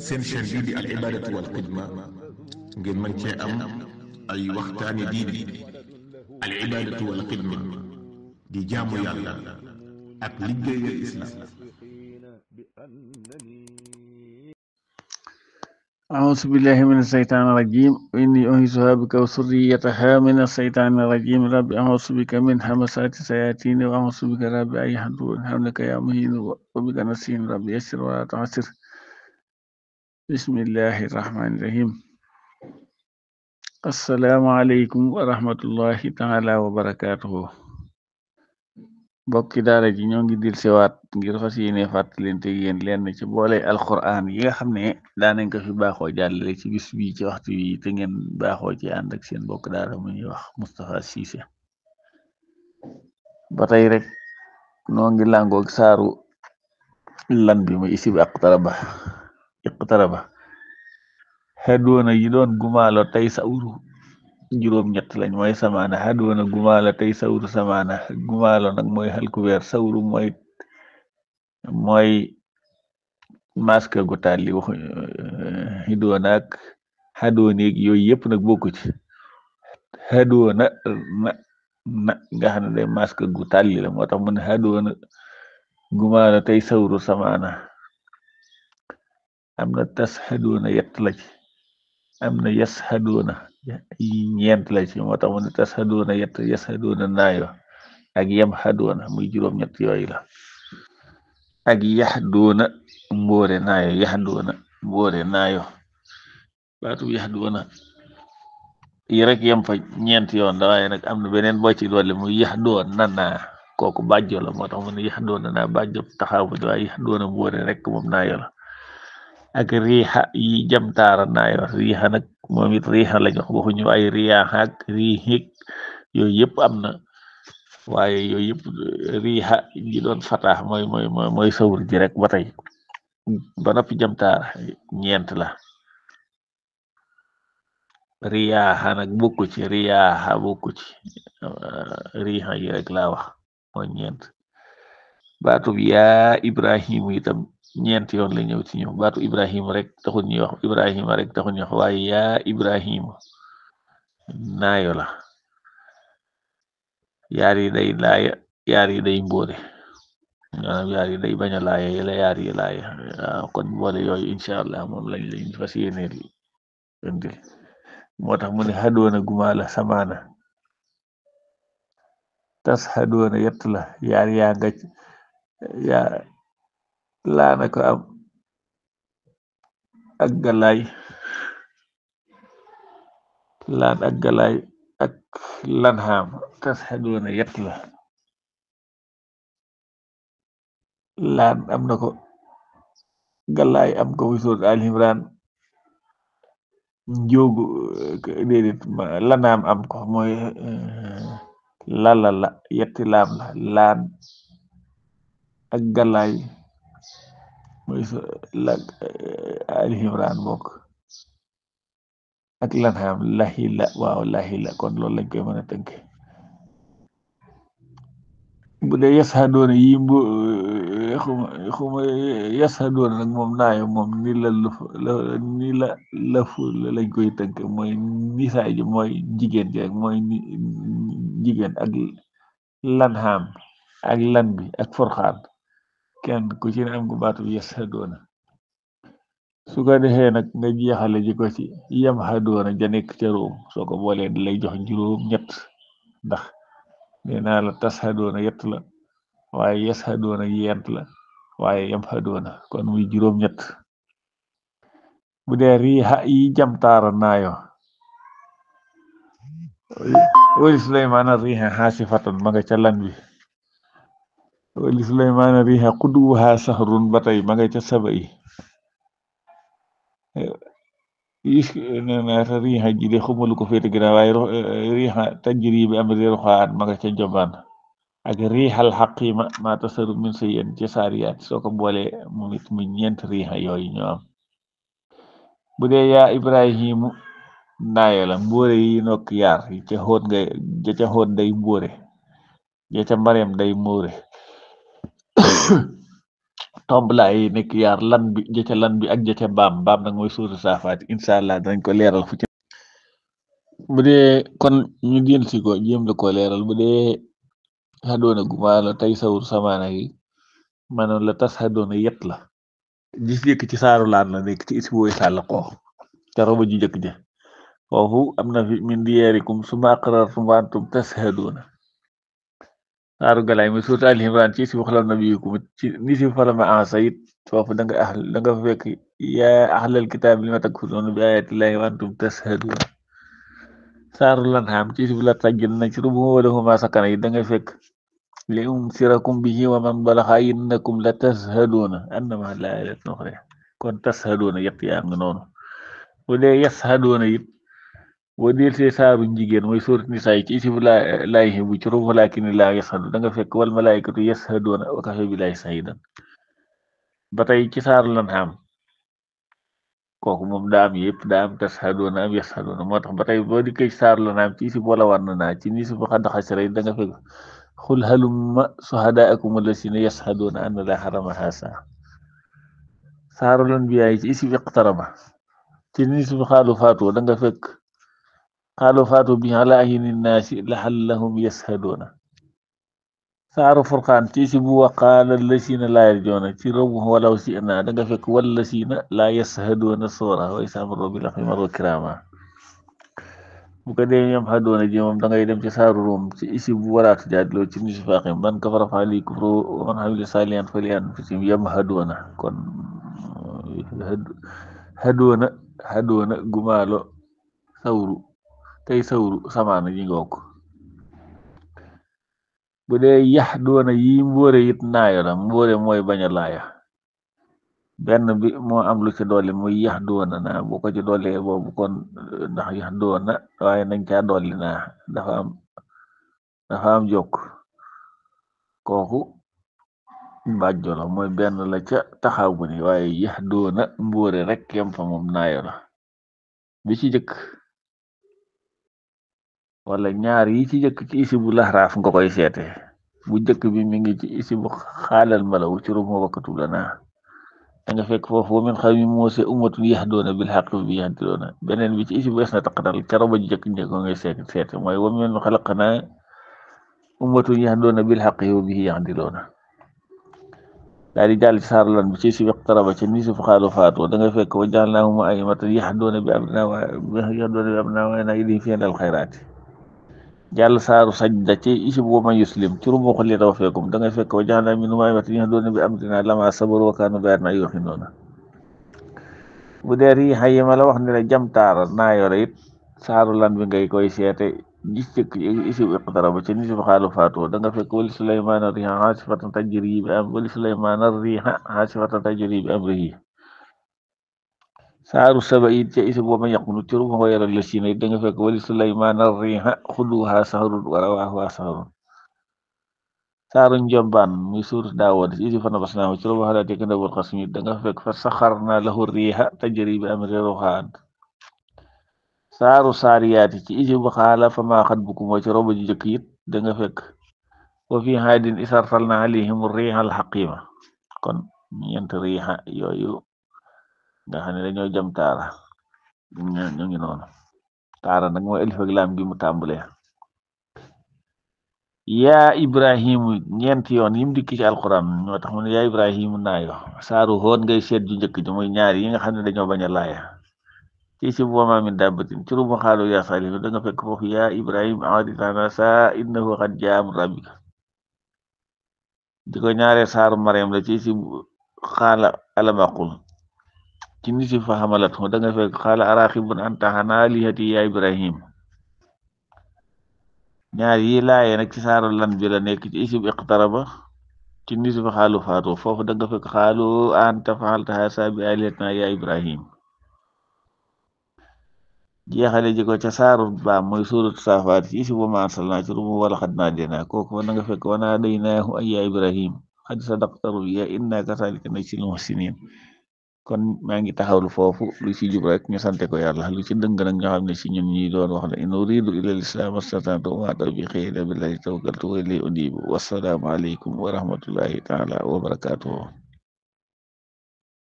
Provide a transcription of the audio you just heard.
seen chaîne bii di al ibadatu wal xidma ngeen mën cee am ay waxtaani diine. al ibadatu wal xidma di jaamu yàlla ak liggéeyal islam. أعوذ بالله من الشيطان الرجيم وإني أعيذها بك وذريتها من الشيطان الرجيم رب أعوذ بك من همزات الشياطين وأعوذ بك رب أن يحضرون حولك يا مهين وبك نستعين رب يسر ولا تعسر بسم الله الرحمن الرحيم السلام عليكم ورحمة الله تعالى وبركاته bokki daara ji ñoo ngi dil siwaat ngir fas yéene fàttalente yéen lenn ci boole alquran yi nga xam ne daanañ ko fi baaxoo jàllale ci bis bi ci waxtu yi te ngeen baaxoo ci ànd ak seen bokk daara mu ñuy wax Moustapha Cissé ba tey rek noo ngi làngoog saaru lan bi muy isib iqtaraba xeddoona yi doon gumaalo tey sa uru juróom ñett lañ mooy samaana xaddoona gumaala tey sawru samaana gumaalo nag mooy xalkuweer sawru mooy maska gu tàlli waxu xiddoona ak xaddooneeg yooyu yëpp nag bokku ci xaddoona na nga xam ne day maska gu tàlli la moo tax mu ne xaddoona gumaalo tey sawru samaana am na tas xaddoona yett la ci am na yas xaddoona ñeent la ci moo tax mu ne tas xaddoona yett yas xaddoona naayo ak yem xaddoona muy juróom ñett yooyu la ak yax doona mbóore naayo yax doona mbóore naayo baatu yax doona yi rek yem fa ñeent yoon la waaye nag am na beneen boo ci doole muy yax doon na naa kooku bàjjo la moo tax mu ne yax doona naa bàjjo taxawu waaye yax doona mbóore rek moom naayo la ak riixa yi jamtaara naayo riixa nag moom it riixa lañ wax waxuñu ay riyaax ak riixik yooyu yëpp am na waaye yooyu yëpp riixa ji doon fataax mooy sawur ji rek ba tey ba noppi jamtaara ñeent la riyaaxa nag bokku ci riyaaxa bokku ci riixa yi rek laa wax mooy ñeent baatub yaa Ibrahima itam ñeent yoon la ñëw ci ñëw baatu Ibrahima rek taxul ñuy wax Ibrahima rek taxul ñuy wax waaye yaa Ibrahima naayo la yaar yi day laaya yaar yi day mbóore maanaam yaar yi day bañ a laaya yala yaar yi laaya waaw kon boole yooyu incha allah moom lañ fas yéene indil moo tax mu ne xadoona gumaala samaana tas xadoona yett la yaar yaa nga yaa laana ko am ak galaay laan ak galaay ak lanxaam tas xadoona yett la laan am na ko galaay am ko fi soot Al Imran njóogu déedéet lanaam am ko mooy la yetti laam la laan ak galaay mooy la Al Imran bokk ak lanxaam laxila waaw laxila kon loolu lañ koy mën a tënk bu dee yasxadoona yi xuma yasxadoona nag moom naayo moom ni la lëfu lañ koy tënk mooy nisaay ji mooy jigéen ji rek mooy jigéen ak lanxaam ak lan bi ak forxaan kenn ku ci ne am ko baatu yasxadoona su ko defee nag nga jeexale ji ko ci yam xadoona ja nekk ca Room soo ko boolee da lay jox juróom ñett ndax nee naa la tas xadoona yett la waaye yes xadoona yent la waaye yam xadoona kon muy juróom ñett bu dee riixa yi jamtaara naayo wali Suleymaana riixa xaasifatan ma nga ca lan bi wali Suleymaana riixa quduwuhaa sahrun ba tey ma nga ca saba yi riixa ji de xumalu ko féete gëna waaye riixa tajri bi am ruxaan ma nga ca jobaan ak riixal xaqima ma tasaru min sa yéen ci saariyaat soo ko boolee moom it mu ñeent riixa yooyu ñoo am bu dee yaa Ibrahimu naayo la mbóore yi nokk yaar yi ca xóot nga ja ca xóot day mbóore ja ca Mariam day mbóore tomb laay nekk yaar lan bi jëca lan bi ak jëca mbaam nag mooy suuru saafaati incha allah danañ ko leeral fu ci bu dee kon ñu jël si ko jéem la ko leeral bu dee xadoona gumaalo tey sawur samaana yi maanaam la tas xadoona yet la gis yëkk ci saaru laan la nekk ci isi booy sàll xoox ca roba ju jëkk ja foofu am na fi min diyaarikum suma aqrartum wa antum tashhaduuna saaru galaay mi suut al imran ci isi waxlam nabiyukum ci ni si farama ansa it foofu da nga fekk yaa ahlal kitaab li ma takfuruuna bi ayatillahi wa antum tashhaduuna saaru lan xam ci isi bu la tàggil na ci rubu wala huma sakana yi da nga fekk li unsirakum bihi wa man balaxa innakum la tashhaduuna annama la ilaha uxra kon tashhaduuna yett yaa nga noonu bu dee yashaduuna it boo deltee saaru jigéen mooy sóorat nisaa yi ci isi bu laay bu ci rubu laakini laa yashadu da nga fekk wal malaikatu yashaduuna wa kafa billahi shahidan ba tey ci saaru lan xam kooku moom daa am yëpp daa am tashhaduuna am yashaduuna moo tax ba tey boo dikkee ci saaru lan xam ci isi wala war na naa ci ni si bu xadd xasira yi da nga fekk xul halumma suhadaakum allasina yashhaduuna anna laa harama haasa saaru lan biyaay ci isi iqtaraba ci ni si bu xaalu faatu da nga fekk xaalu faatu bi ala ayni naasi laxallahum yashhaduuna saaru furqaan ci isi bu waqaala lasina laa yarjoona ci robu walaw si na da nga fekk wallasina laa yashhaduuna soora way saamaro bi laxi maro kiraama bu ko dee ñoom xadoona ji moom da ngay dem ci saaru rum ci isi bu waraatu jaadiloo ci nisu faaxim man kafara fa ali kufru man xamila saalihan fali anfusihim yamhaduuna kon xadoona gumaalo sawru tey sawru samaana ji ngook bu dee yax doona yi mbóore it naayo la mbóore mooy bañ a laaya benn bi moo am lu ci dolli muy yax doona naa bu ko ci dolli boobu kon ndax yax doona waaye nañ caa dolli naa dafa am jokk kooku mbàjjo la mooy benn la ca taxaw bu ni waaye yax doona mbóore rek yam fa moom naayo la bi ci jëkk wala ñaar yi ci jëkk ci isi bu laxraaf nga koy seete bu jëkk bi mi ngi ci isi bu xaalal malaw ci rum wakkatu la naa da nga fekk foofu wa min xawmi Muusaa ummatun yahduuna bil haqqi wa bihi ya'diluuna beneen bi ci isi bu es na taqdal ca roba ji jëkk njëkk ngay seete mooy wa minhum xalaqnaa ummatun yahduuna bil haqqi wa bihi ya'diluuna daal di jàll ci saaru lan bi ci isi iqtaraba ci ni si fu xaalu faatu da nga fekk wa ja'alnaahum a'immatan yahduuna bi amrinaa wa inaa ilayhim fi al xayraati jàll saaru sajda ci isi bu man yuslim ci rumu xolli taw feekum da ngay fekk wa ja'alnaa minhum a'immatan yahduuna bi amrinaa lammaa sabaru wa kaanu bi aayatinaa yuuqinuun bu dee riixa yi ma la wax ne la jamtaara naa yore it saaru lan bi ngay koy seete gis ci isi bu iqtaraba ci ni si xaalu faatu da nga fekk wali Sulaymaana riixa aasifatan tajrii bi amrihi saaru saba it ca isi booba yaqunu ci rumu xayral la siina it da nga fekk wali Sulaymaana riixa xuduwwuhaa sahrun wa rawaahuhaa sahrun saaru njombaan muy suurat Daawuud ci isi fanabasnaahu ci rumu xalaati kandabul xasmi da nga fekk fa saxarnaa lahu riixa tajrii bi amrihi ruxaan saaru saariyaati ci isi bu xaala fa maa xatbukum ci roba ji jëkk it da nga fekk wa fi haadin is arsalnaa alayhim riixa alxaqiima kon ñeent riixa yooyu nga xam ne dañoo jam taara ñu ngi noonu taara nag mooy alif ak laam gi mu tàmbalee yaa ibrahimu ñeent yoon yim dikki ci alquran ñoo tax mu ne yaa ibrahimu naayo saaru xoon ngay seet ju njëkk ji muy ñaar yi nga xam ne dañoo bañ a laaya ci si bu ma min dabbatin ci rumu xaalu yaa salihu da nga fekk foofu yaa ibrahim aaditana saa innahu qad jaa amru rabbika di ko ñaaree saaru mariam la ci si xaala alam aqul ci ni si fa xamalat da nga fekk xaala araxibun anta an aalihati yaa ibrahim ñaar yi laaye nag ci saaru lan bi la nekk ci isib iqtaraba ci ni si fa xaalu faatu foofu da nga fekk xaalu anta faalta haasa bi aalihatina yaa ibrahim jeexale ji ko ca saaru baam mooy suuratu saafaat ci isi bu ma arsalnaa ci rumu wala xad naadeenaa kooku na nga fekk wa naadaynaahu ay yaa ibrahim xad sadaqta ruya inna kazaalika najzil muhsiniin kon maa ngi taxawlu foofu lu ci jub rek ñu sante ko yàlla lu ci dëng nag ñoo xam ne ci ñun ñi doon wax la in uriidu illal islaah mastata'tu wa ma tawfiiqii illaa billaah tawakkaltu wa ilayhi uniibu wassalaamu aleykum wa rahmatullahi taala wa barakaatuhu